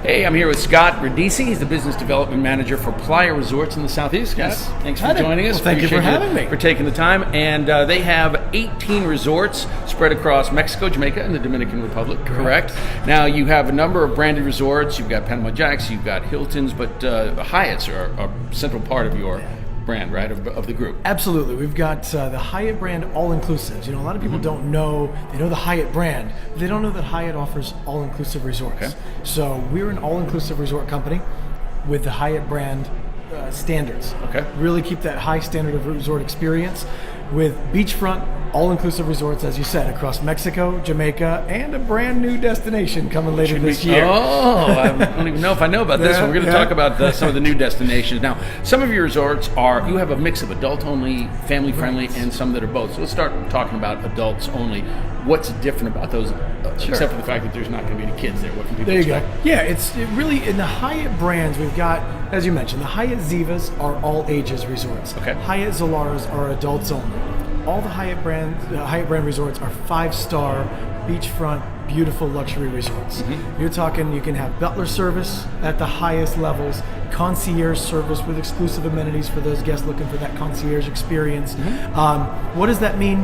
Hey, I'm here with Scott Radesi. He's the business development manager for Playa Resorts in the Southeast. Yes. Thanks for joining us. Well, thank you for having me. For taking the time. And they have 18 resorts spread across Mexico, Jamaica, and the Dominican Republic. Correct. Now, you have a number of branded resorts. You've got Panama Jacks, you've got Hiltons, but Hyatts are a central part of your brand, right, of the group. Absolutely. We've got the Hyatt brand all-inclusives. You know, a lot of people don't know, they know the Hyatt brand, but they don't know that Hyatt offers all-inclusive resorts. Okay. So we're an all-inclusive resort company with the Hyatt brand standards. Okay. Really keep that high standard of resort experience with beachfront, all-inclusive resorts, as you said, across Mexico, Jamaica, and a brand new destination coming later this year. Oh, I don't even know if I know about this one. We're going to talk about some of the new destinations. Now, some of your resorts you have a mix of adult-only, family-friendly, and some that are both. So let's start talking about adults-only. What's different about those, except for the fact that there's not going to be any kids there? What can people expect? There you go. Yeah, it's really, in the Hyatt brands, we've got, as you mentioned, the Hyatt Zivas are all-ages resorts. Okay. Hyatt Zolaras are adults-only. All the Hyatt brand resorts are 5-star, beachfront, beautiful luxury resorts. Mm-hmm. You're talking, you can have butler service at the highest levels, concierge service with exclusive amenities for those guests looking for that concierge experience. Mm-hmm. What does that mean?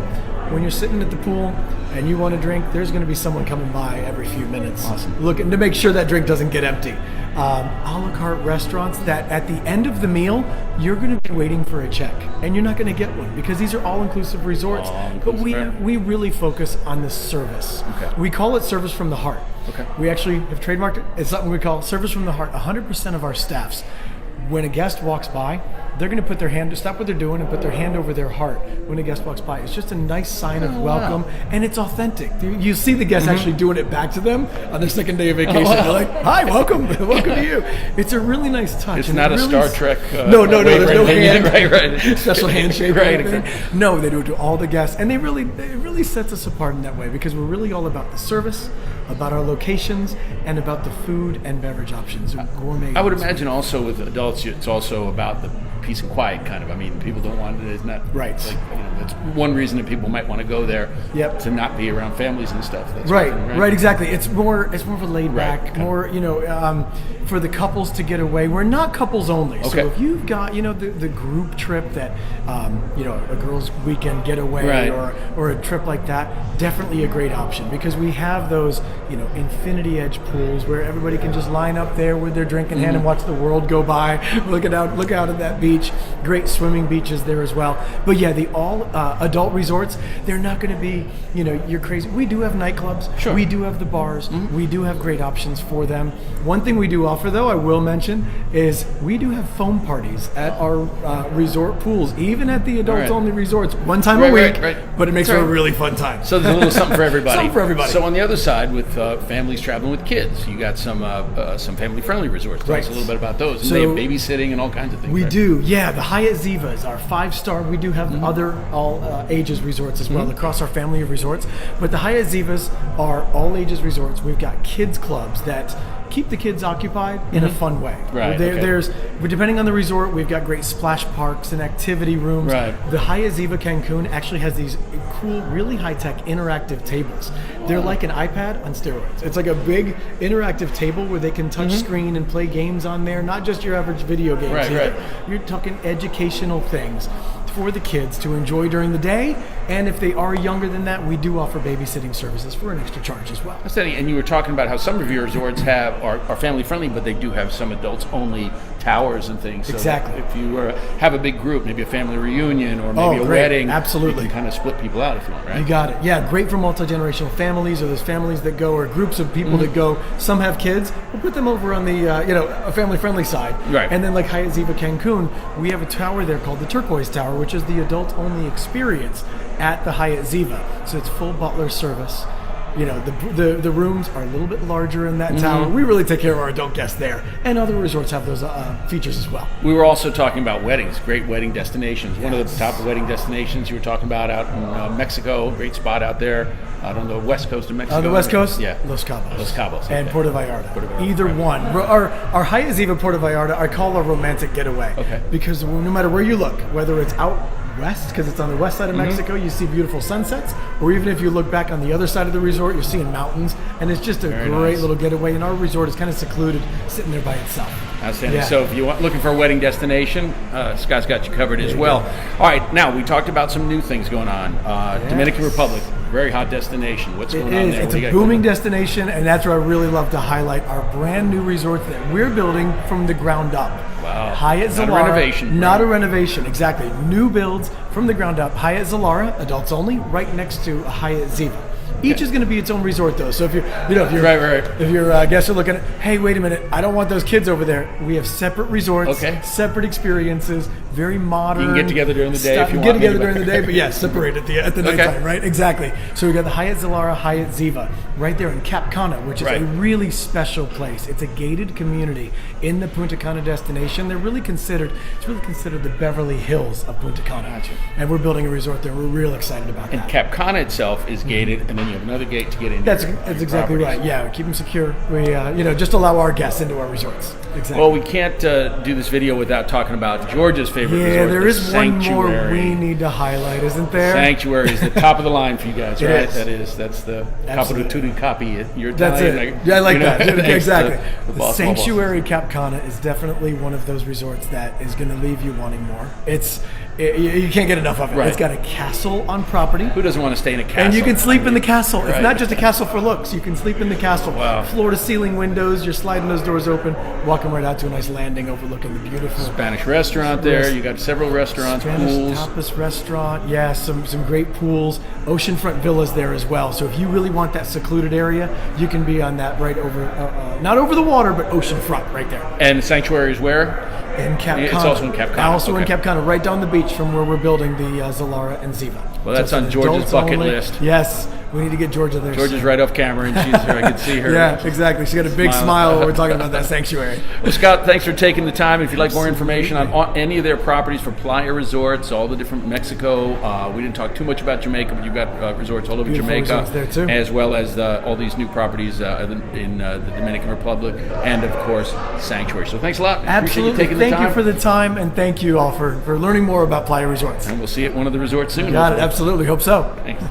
When you're sitting at the pool and you want a drink, there's going to be someone coming by every few minutes, looking to make sure that drink doesn't get empty. A la carte restaurants that at the end of the meal, you're going to be waiting for a check, and you're not going to get one because these are all-inclusive resorts. But we really focus on the service. Okay. We call it service from the heart. Okay. We actually have trademarked it. It's something we call service from the heart. 100% of our staffs, when a guest walks by, they're going to put their hand, stop what they're doing and put their hand over their heart when a guest walks by. It's just a nice sign of welcome, and it's authentic. You see the guests actually doing it back to them on their second day of vacation. They're like, hi, welcome to you. It's a really sets touch. It's not a Star Trek. No, there's no hand. Right. Special handshake. Right, exactly. No, they do it to all the guests, and it really sets us apart in that way because we're really all about the service, about our locations, and about the food and beverage options. Gourmet. I would imagine also with adults, it's also about the peace and quiet kind of. I mean, people don't want it. It's not right. Like, that's one reason that people might want to go there. Yep. To not be around families and stuff. That's right. Exactly. It's more of a laid back, more for the couples to get away. We're not couples only. Okay. So if you've got the group trip that a girls' weekend getaway or a trip like that, definitely a great option because we have those infinity edge pools where everybody can just line up there with their drink in hand and watch the world go by. Look out at that beach. Great swimming beaches there as well. But yeah, the all adult resorts, they're not going to be you're crazy. We do have nightclubs. Sure. We do have the bars. Mm-hmm. We do have great options for them. One thing we do offer, though, I will mention, is we do have foam parties at our resort pools, even at the adult-only resorts, one time a week. Right. But it makes for a really fun time. So there's a little something for everybody. Something for everybody. So on the other side, with families traveling with kids, you got some family-friendly resorts. Tell us a little bit about those. And they have babysitting and all kinds of things. We do. Yeah, the Hyatt Zivas are 5-star. We do have other all ages resorts as well across our family of resorts. But the Hyatt Zivas are all ages resorts. We've got kids clubs that keep the kids occupied in a fun way. Right. There's depending on the resort, we've got great splash parks and activity rooms. Right. The Hyatt Ziva Cancun actually has these cool, really high-tech interactive tables. They're like an iPad on steroids. It's like a big interactive table where they can touch screen and play games on there, not just your average video games. Right. You're talking educational things for the kids to enjoy during the day, and if they are younger than that, we do offer babysitting services for an extra charge as well. And you were talking about how some of your resorts are family friendly, but they do have some adults only towers and things. So exactly. If you have a big group, maybe a family reunion or maybe a wedding, absolutely, you can kind of split people out if you want, right? You got it. Yeah, great for multi-generational families, or those families that go, or groups of people that go. Some have kids. We'll put them over on the a family-friendly side. Right. And then like Hyatt Ziva Cancun, we have a tower there called the Turquoise Tower, which is the adult-only experience at the Hyatt Ziva. So it's full butler service. The rooms are a little bit larger in that tower. We really take care of our adult guests there, and other resorts have those features as well. We were also talking about weddings, great wedding destinations. One of the top wedding destinations you were talking about out in Mexico, great spot out there, out on the west coast of Mexico. On the west coast? Yeah. Los Cabos. Los Cabos. Okay. And Puerto Vallarta. Either one. Our Hyatt Ziva Puerto Vallarta, I call a romantic getaway. Okay. Because no matter where you look, whether it's out west, because it's on the west side of Mexico, you see beautiful sunsets. Or even if you look back on the other side of the resort, you're seeing mountains. And it's just a great little getaway. And our resort is kind of secluded, sitting there by itself. Outstanding. So if you're looking for a wedding destination, Scott's got you covered as well. All right, now we talked about some new things going on. Dominican Republic, very hot destination. What's going on there? It's a booming destination, and that's where I really love to highlight our brand new resort that we're building from the ground up. Wow. Hyatt Zilara. Not a renovation. Not a renovation, exactly. New builds from the ground up. Hyatt Zilara, adults only, right next to a Hyatt Ziva. Each is going to be its own resort, though. So if you're, if your guests are looking at, hey, wait a minute, I don't want those kids over there. We have separate resorts, separate experiences, very modern. You can get together during the day if you want. Get together during the day, but yeah, separate at the nighttime, right? Exactly. So we got the Hyatt Zilara, Hyatt Ziva, right there in Cap Cana, which is a really special place. It's a gated community in the Punta Cana destination. It's really considered the Beverly Hills of Punta Cana. Gotcha. And we're building a resort there. We're real excited about that. And Cap Cana itself is gated, and then you have another gate to get into. That's exactly right. Yeah, we keep them secure. We just allow our guests into our resorts. Exactly. Well, we can't do this video without talking about George's favorite resort. Yeah, there is Sanctuary. one more we need to highlight, isn't there? Sanctuary is the top of the line for you guys, right? Is. That's the Capo copy. You're That's Italian. it. I like that. Exactly. The Sanctuary Cap Cana is definitely one of those resorts that is going to leave you wanting more. You can't get enough of it. Right. It's got a castle on property. Who doesn't want to stay in a castle? And you can sleep in the castle. It's not just a castle for looks. You can sleep in the castle. Wow. Floor-to-ceiling windows. You're sliding those doors open, walking right out to a nice landing overlooking the beautiful Spanish restaurant there. You got several restaurants, pools. Tapas restaurant. Yeah, some great pools. Oceanfront villas there as well. So if you really want that secluded area, you can be on that right over, not over the water, but oceanfront right there. And the Sanctuary is where? In Cap Cana. It's also in Cap Cana. Also in Cap Cana, right down the beach from where we're building the Zilara and Ziva. Well, that's on George's bucket list. Yes, we need to get Georgia there. Georgia's right off camera, and she's here. I can see her. Yeah, exactly. She's got a big smile when we're talking about that sanctuary. Well, Scott, thanks for taking the time. If you'd like more information on any of their properties for Playa resorts, all the different Mexico, we didn't talk too much about Jamaica, but you've got resorts all over Jamaica, there too. as well as all these new properties in the Dominican Republic, and of course, Sanctuary. So thanks a lot. Absolutely. Appreciate you taking the time. Thank you for the time, and thank you all for learning more about Playa resorts. And we'll see you at one of the resorts soon. Got it. Absolutely. Hope so. Thanks.